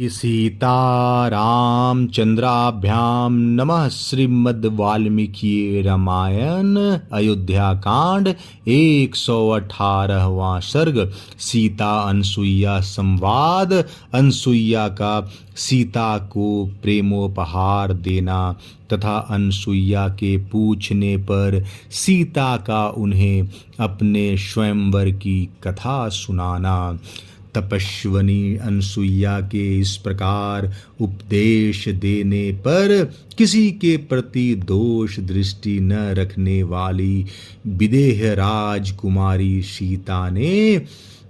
सीतारामचंद्राभ्याम नमः। श्रीमद् वाल्मीकि रामायण अयोध्या कांड 118वां सर्ग। सीता अनसुईया संवाद। अनसुईया का सीता को प्रेमोपहार देना तथा अनसुईया के पूछने पर सीता का उन्हें अपने स्वयंवर की कथा सुनाना। तपस्विनी अनसुईया के इस प्रकार उपदेश देने पर किसी के प्रति दोष दृष्टि न रखने वाली विदेह राजकुमारी सीता ने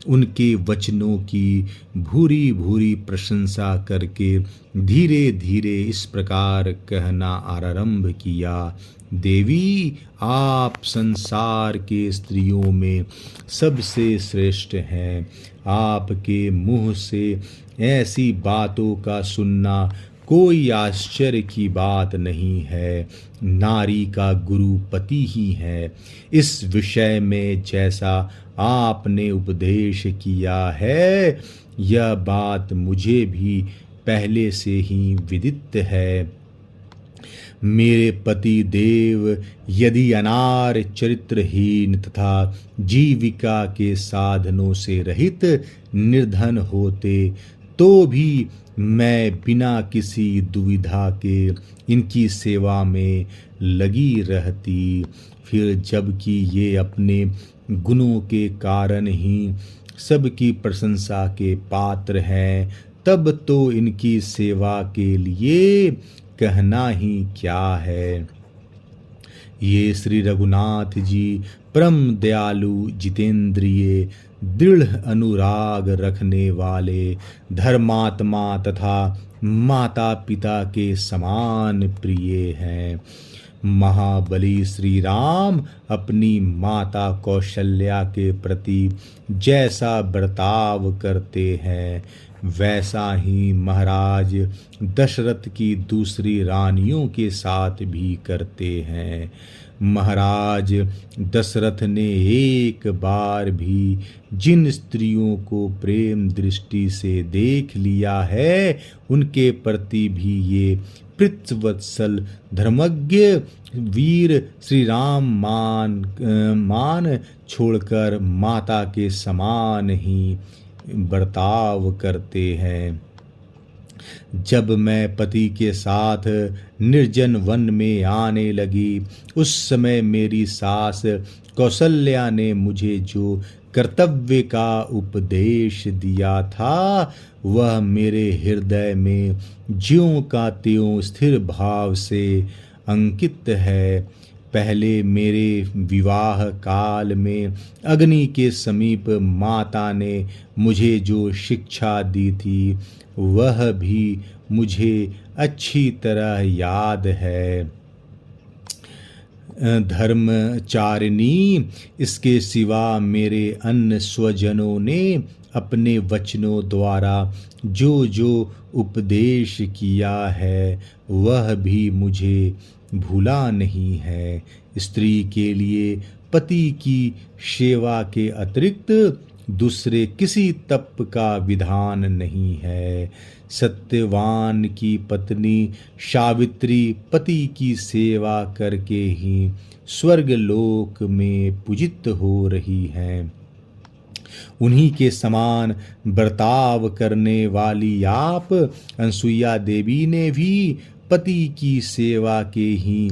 उनके वचनों की भूरी भूरी प्रशंसा करके धीरे धीरे इस प्रकार कहना आरंभ किया। देवी, आप संसार के स्त्रियों में सबसे श्रेष्ठ हैं। आपके मुंह से ऐसी बातों का सुनना कोई आश्चर्य की बात नहीं है। नारी का गुरु पति ही है। इस विषय में जैसा आपने उपदेश किया है, यह बात मुझे भी पहले से ही विदित है। मेरे पति देव यदि अनार चरित्रहीन तथा जीविका के साधनों से रहित निर्धन होते तो भी मैं बिना किसी दुविधा के इनकी सेवा में लगी रहती। फिर जबकि ये अपने गुणों के कारण ही सबकी प्रशंसा के पात्र हैं, तब तो इनकी सेवा के लिए कहना ही क्या है। ये श्री रघुनाथ जी परम दयालु, जितेंद्रिय, दृढ़ अनुराग रखने वाले, धर्मात्मा तथा माता पिता के समान प्रिय हैं। महाबली श्री राम अपनी माता कौशल्या के प्रति जैसा बर्ताव करते हैं, वैसा ही महाराज दशरथ की दूसरी रानियों के साथ भी करते हैं। महाराज दशरथ ने एक बार भी जिन स्त्रियों को प्रेम दृष्टि से देख लिया है, उनके प्रति भी ये पितृवत्सल धर्मज्ञ वीर श्री राम मान छोड़कर माता के समान ही बर्ताव करते हैं। जब मैं पति के साथ निर्जन वन में आने लगी, उस समय मेरी सास कौशल्या ने मुझे जो कर्तव्य का उपदेश दिया था, वह मेरे हृदय में ज्यों का त्यों स्थिर भाव से अंकित है। पहले मेरे विवाह काल में अग्नि के समीप माता ने मुझे जो शिक्षा दी थी, वह भी मुझे अच्छी तरह याद है। धर्मचारिणी, इसके सिवा मेरे अन्य स्वजनों ने अपने वचनों द्वारा जो जो उपदेश किया है, वह भी मुझे भूला नहीं है। स्त्री के लिए पति की सेवा के अतिरिक्त दूसरे किसी तप का विधान नहीं है। सत्यवान की पत्नी सावित्री पति की सेवा करके ही स्वर्ग लोक में पूजित हो रही हैं। उन्हीं के समान बर्ताव करने वाली आप अनसुईया देवी ने भी पति की सेवा के ही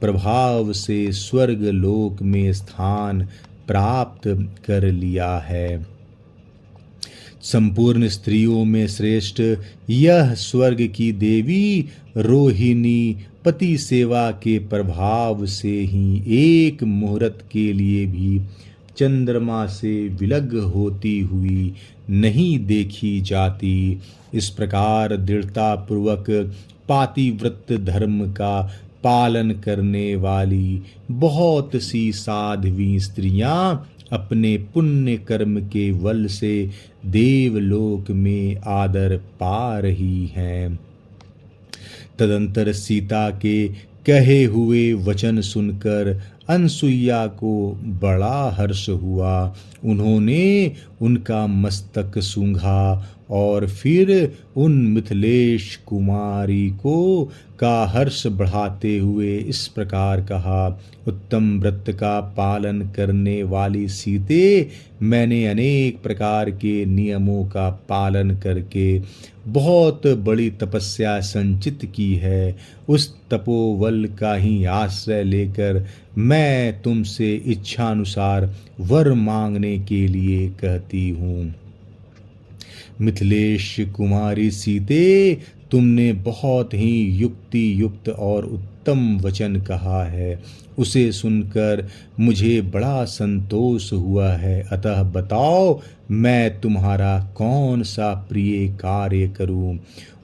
प्रभाव से स्वर्ग लोक में स्थान प्राप्त कर लिया है। संपूर्ण स्त्रियों में श्रेष्ठ यह स्वर्ग की देवी रोहिणी पति सेवा के प्रभाव से ही एक मुहूर्त के लिए भी चंद्रमा से विलग होती हुई नहीं देखी जाती। इस प्रकार दृढ़ता पूर्वक पातिव्रत धर्म का पालन करने वाली बहुत सी साध्वी स्त्रियां अपने पुण्य कर्म के बल से देवलोक में आदर पा रही हैं। तदंतर सीता के कहे हुए वचन सुनकर अनसुईया को बड़ा हर्ष हुआ। उन्होंने उनका मस्तक सूंघा और फिर उन मिथिलेश कुमारी को का हर्ष बढ़ाते हुए इस प्रकार कहा, उत्तम व्रत का पालन करने वाली सीते, मैंने अनेक प्रकार के नियमों का पालन करके बहुत बड़ी तपस्या संचित की है। उस तपोबल का ही आश्रय लेकर मैं तुमसे इच्छानुसार वर मांगने के लिए कहती हूँ। मिथिलेश कुमारी सीते, तुमने बहुत ही युक्ति युक्त और उत्तम वचन कहा है, उसे सुनकर मुझे बड़ा संतोष हुआ है। अतः बताओ, मैं तुम्हारा कौन सा प्रिय कार्य करूं?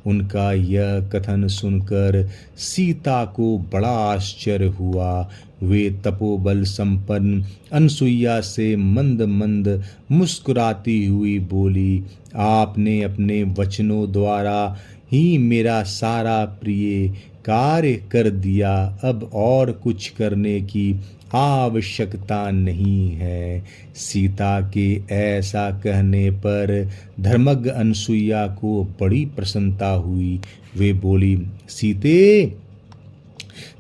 उनका यह कथन सुनकर सीता को बड़ा आश्चर्य हुआ। वे तपोबल संपन्न अनसुईया से मंद मंद मुस्कुराती हुई बोली, आपने अपने वचनों द्वारा ही मेरा सारा प्रिय कार्य कर दिया, अब और कुछ करने की आवश्यकता नहीं है। सीता के ऐसा कहने पर धर्मज्ञ अनसुईया को बड़ी प्रसन्नता हुई। वे बोली, सीते,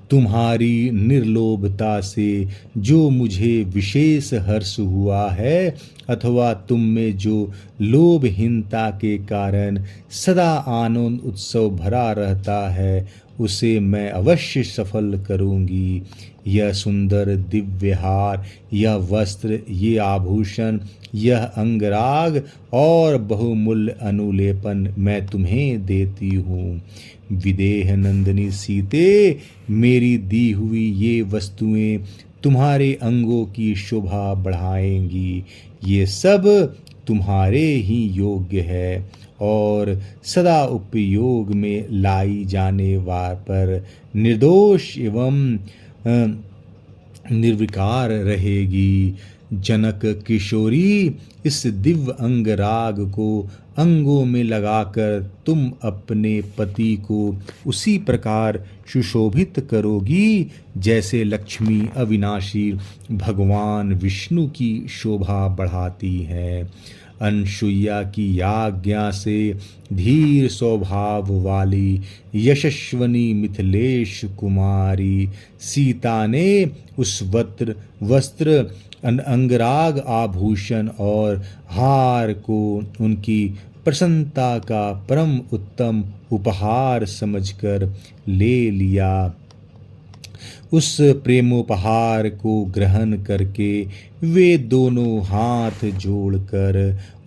तुम्हारी निर्लोभता से जो मुझे विशेष हर्ष हुआ है, अथवा तुम में जो लोभहीनता के कारण सदा आनंद उत्सव भरा रहता है, उसे मैं अवश्य सफल करूंगी। यह सुंदर दिव्य हार, यह वस्त्र, ये आभूषण, यह अंगराग और बहुमूल्य अनुलेपन मैं तुम्हें देती हूँ। विदेह नंदिनी सीते, मेरी दी हुई ये वस्तुएं तुम्हारे अंगों की शोभा बढ़ाएंगी। ये सब तुम्हारे ही योग्य है और सदा उपयोग में लाई जाने पर निर्दोष एवं निर्विकार रहेगी। जनक किशोरी, इस दिव्य अंगराग को अंगों में लगाकर तुम अपने पति को उसी प्रकार सुशोभित करोगी जैसे लक्ष्मी अविनाशी भगवान विष्णु की शोभा बढ़ाती है। अनसुईया की आज्ञा से धीर स्वभाव वाली यशस्वनी मिथिलेश कुमारी सीता ने उस वस्त्र अंगराग आभूषण और हार को उनकी प्रसन्नता का परम उत्तम उपहार समझकर ले लिया। उस प्रेमोपहार को ग्रहण करके वे दोनों हाथ जोड़कर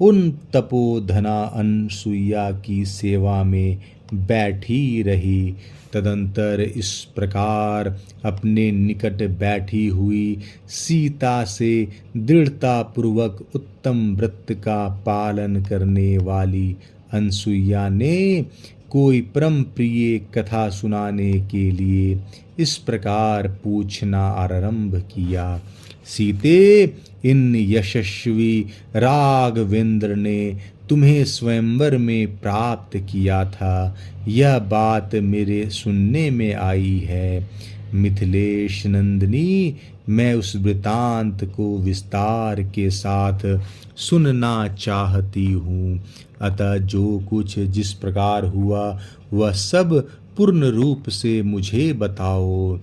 उन तपोधना अनसुईया की सेवा में बैठी रही। तदंतर इस प्रकार अपने निकट बैठी हुई सीता से दृढ़तापूर्वक उत्तम व्रत का पालन करने वाली अनसुईया ने कोई परम प्रिय कथा सुनाने के लिए इस प्रकार पूछना आरंभ किया, सीते, इन यशस्वी राघवेंद्र ने तुम्हें स्वयंवर में प्राप्त किया था, यह बात मेरे सुनने में आई है। मिथिलेश नंदिनी, मैं उस वृतांत को विस्तार के साथ सुनना चाहती हूँ। अतः जो कुछ जिस प्रकार हुआ वह सब पूर्ण रूप से मुझे बताओ।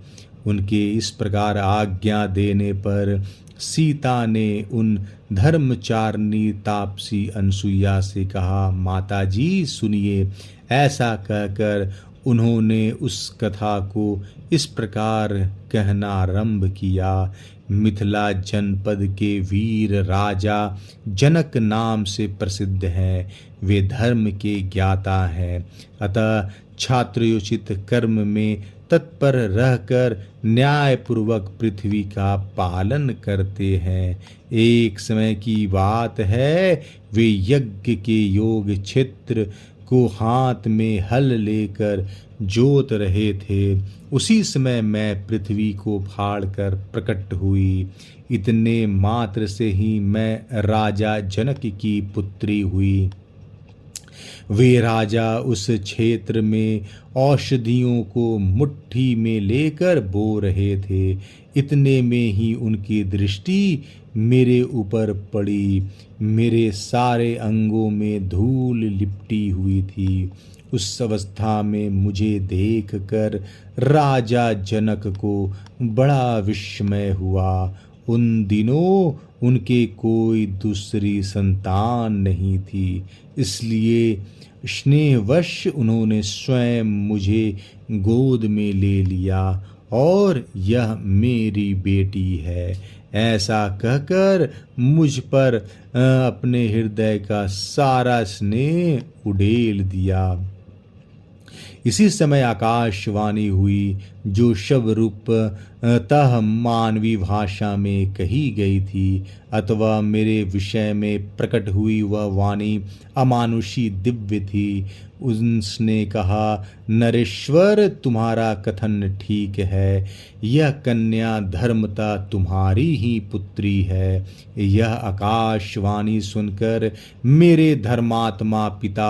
उनके इस प्रकार आज्ञा देने पर सीता ने उन धर्मचारिणी तापसी अनसुईया से कहा, माताजी सुनिए। ऐसा कहकर उन्होंने उस कथा को इस प्रकार कहना आरंभ किया। मिथिला जनपद के वीर राजा जनक नाम से प्रसिद्ध हैं। वे धर्म के ज्ञाता हैं, अतः छात्रोचित कर्म में तत्पर रहकर न्यायपूर्वक पृथ्वी का पालन करते हैं। एक समय की बात है, वे यज्ञ के योग क्षेत्र को हाथ में हल लेकर जोत रहे थे। उसी समय मैं पृथ्वी को फाड़कर प्रकट हुई। इतने मात्र से ही मैं राजा जनक की पुत्री हुई। वे राजा उस क्षेत्र में औषधियों को मुट्ठी में लेकर बो रहे थे। इतने में ही उनकी दृष्टि मेरे ऊपर पड़ी। मेरे सारे अंगों में धूल लिपटी हुई थी। उस अवस्था में मुझे देखकर राजा जनक को बड़ा विस्मय हुआ। उन दिनों उनके कोई दूसरी संतान नहीं थी, इसलिए स्नेहवश उन्होंने स्वयं मुझे गोद में ले लिया और यह मेरी बेटी है ऐसा कहकर मुझ पर अपने हृदय का सारा स्नेह उड़ेल दिया। इसी समय आकाशवाणी हुई, जो शब्दरूपतः मानवी भाषा में कही गई थी, अथवा मेरे विषय में प्रकट हुई वह वाणी अमानुषी दिव्य थी। उसने कहा, नरेश्वर, तुम्हारा कथन ठीक है। यह कन्या धर्मता तुम्हारी ही पुत्री है। यह आकाशवाणी सुनकर मेरे धर्मात्मा पिता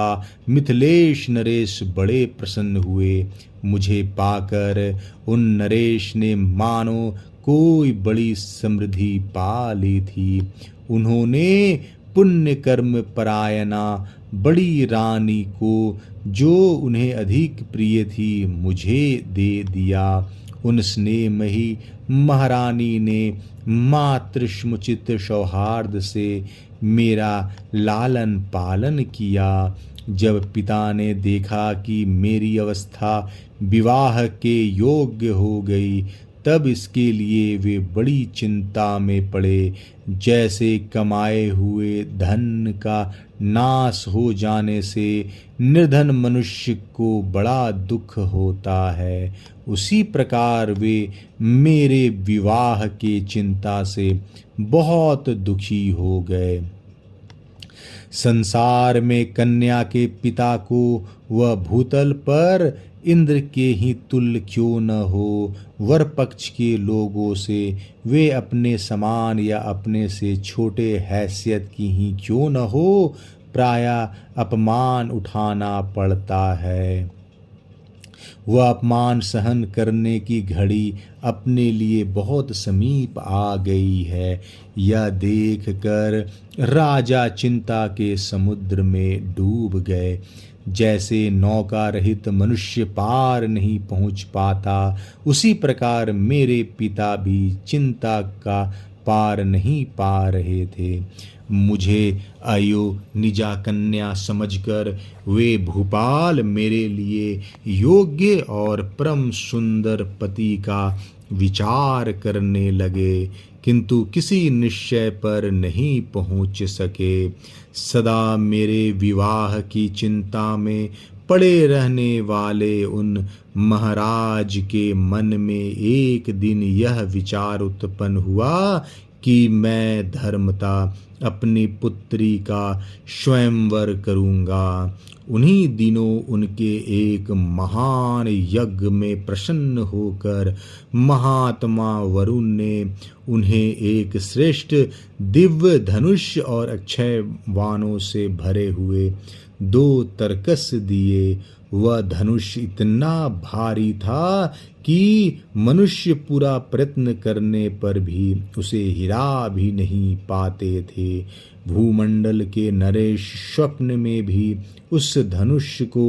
मिथिलेश नरेश बड़े प्रसन्न हुए। मुझे पाकर उन नरेश ने मानो कोई बड़ी समृद्धि पा ली थी। उन्होंने पुण्य कर्म परायणा बड़ी रानी को, जो उन्हें अधिक प्रिय थी, मुझे दे दिया। उन स्नेहमयी महारानी ने मातृसमुचित सौहार्द से मेरा लालन पालन किया। जब पिता ने देखा कि मेरी अवस्था विवाह के योग्य हो गई, तब इसके लिए वे बड़ी चिंता में पड़े। जैसे कमाए हुए धन का नाश हो जाने से निर्धन मनुष्य को बड़ा दुख होता है, उसी प्रकार वे मेरे विवाह की चिंता से बहुत दुखी हो गए। संसार में कन्या के पिता को वह भूतल पर इंद्र के ही तुल्य क्यों न हो। वर पक्ष के लोगों से वे अपने समान या अपने से छोटे हैसियत की ही क्यों न हो, प्रायः अपमान उठाना पड़ता है। वह अपमान सहन करने की घड़ी अपने लिए बहुत समीप आ गई है। यह देख कर राजा चिंता के समुद्र में डूब गए। जैसे नौका रहित मनुष्य पार नहीं पहुंच पाता, उसी प्रकार मेरे पिता भी चिंता का पार नहीं पा रहे थे। मुझे निजा कन्या समझकर वे भूपाल मेरे लिए योग्य और परम सुंदर पति का विचार करने लगे, किंतु किसी निश्चय पर नहीं पहुंच सके। सदा मेरे विवाह की चिंता में पड़े रहने वाले उन महाराज के मन में एक दिन यह विचार उत्पन्न हुआ कि मैं धर्मता अपनी पुत्री का स्वयंवर करूंगा। उन्हीं दिनों उनके एक महान यज्ञ में प्रसन्न होकर महात्मा वरुण ने उन्हें एक श्रेष्ठ दिव्य धनुष और अक्षय वाणों से भरे हुए 2 तरकस दिए। वह धनुष इतना भारी था कि मनुष्य पूरा प्रयत्न करने पर भी उसे हिला भी नहीं पाते थे। भूमंडल के नरेश स्वप्न में भी उस धनुष को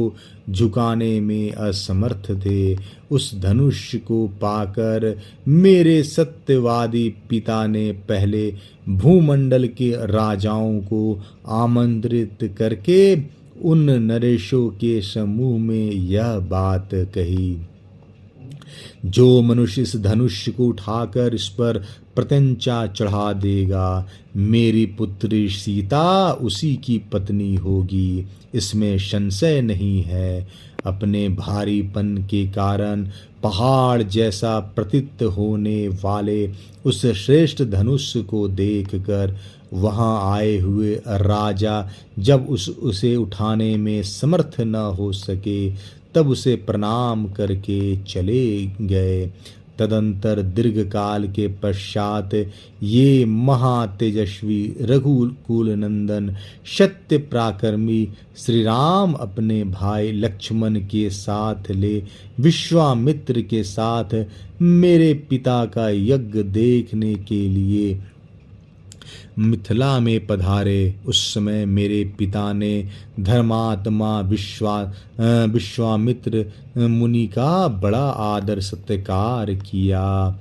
झुकाने में असमर्थ थे। उस धनुष को पाकर मेरे सत्यवादी पिता ने पहले भूमंडल के राजाओं को आमंत्रित करके उन नरेशों के समूह में यह बात कही, जो मनुष्य इस धनुष को उठाकर इस पर प्रत्यंचा चढ़ा देगा, मेरी पुत्री सीता उसी की पत्नी होगी, इसमें संशय नहीं है। अपने भारीपन के कारण पहाड़ जैसा प्रतीत होने वाले उस श्रेष्ठ धनुष को देखकर वहां आए हुए राजा जब उसे उठाने में समर्थ न हो सके, तब उसे प्रणाम करके चले गए। तदंतर दीर्घ काल के पश्चात ये महातेजस्वी रघुकुल नंदन सत्य पराक्रमी श्री राम अपने भाई लक्ष्मण के साथ ले विश्वामित्र के साथ मेरे पिता का यज्ञ देखने के लिए मिथिला में पधारे। उस समय मेरे पिता ने धर्मात्मा विश्वामित्र मुनि का बड़ा आदर सत्कार किया।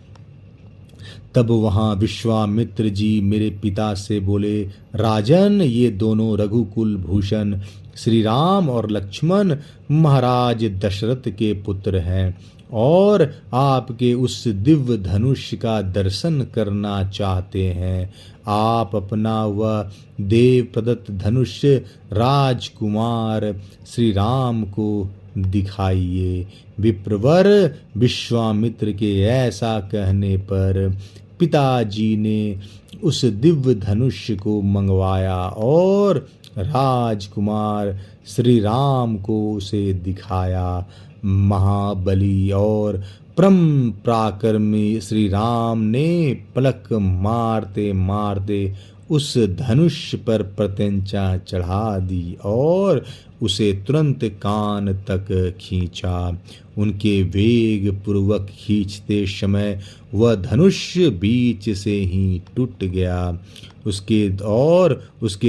तब वहाँ विश्वामित्र जी मेरे पिता से बोले, राजन, ये दोनों रघुकुल भूषण श्री राम और लक्ष्मण महाराज दशरथ के पुत्र हैं और आपके उस दिव्य धनुष का दर्शन करना चाहते हैं। आप अपना वह देव प्रदत्त धनुष राजकुमार श्री राम को दिखाइए। विप्रवर विश्वामित्र के ऐसा कहने पर पिताजी ने उस दिव्य धनुष को मंगवाया और राजकुमार श्री राम को उसे दिखाया। महाबली और परम पराक्रमी श्री राम ने पलक मारते मारते उस धनुष पर प्रत्यंचा चढ़ा दी और उसे तुरंत कान तक खींचा। उनके वेग पूर्वक खींचते समय वह धनुष बीच से ही टूट गया। उसके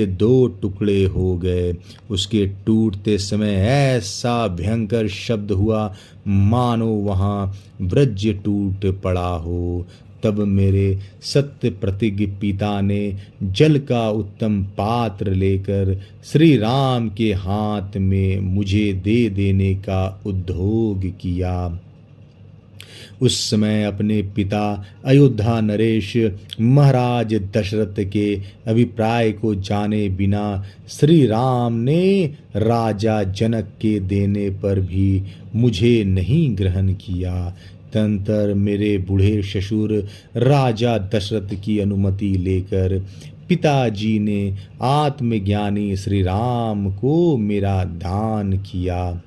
दो टुकड़े हो गए। उसके टूटते समय ऐसा भयंकर शब्द हुआ मानो वहाँ वज्र टूट पड़ा हो। तब मेरे सत्य प्रतिज्ञ पिता ने जल का उत्तम पात्र लेकर श्री राम के हाथ में मुझे दे देने का उद्योग किया। उस समय अपने पिता अयोध्या नरेश महाराज दशरथ के अभिप्राय को जाने बिना श्री राम ने राजा जनक के देने पर भी मुझे नहीं ग्रहण किया। तदंतर मेरे बूढ़े ससुर राजा दशरथ की अनुमति लेकर पिताजी ने आत्मज्ञानी श्री राम को मेरा दान किया।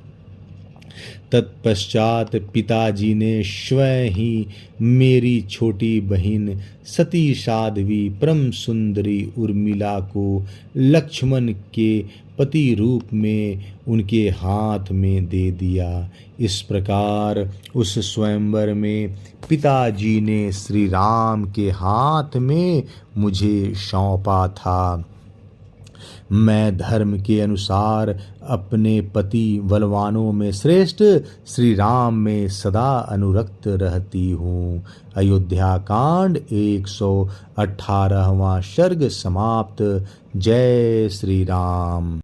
तत्पश्चात पिताजी ने स्वयं ही मेरी छोटी बहन सती साध्वी परम सुंदरी उर्मिला को लक्ष्मण के पति रूप में उनके हाथ में दे दिया। इस प्रकार उस स्वयंवर में पिताजी ने श्री राम के हाथ में मुझे सौंपा था। मैं धर्म के अनुसार अपने पति बलवानों में श्रेष्ठ श्री राम में सदा अनुरक्त रहती हूँ। अयोध्या कांड 118वां सर्ग समाप्त। जय श्री राम।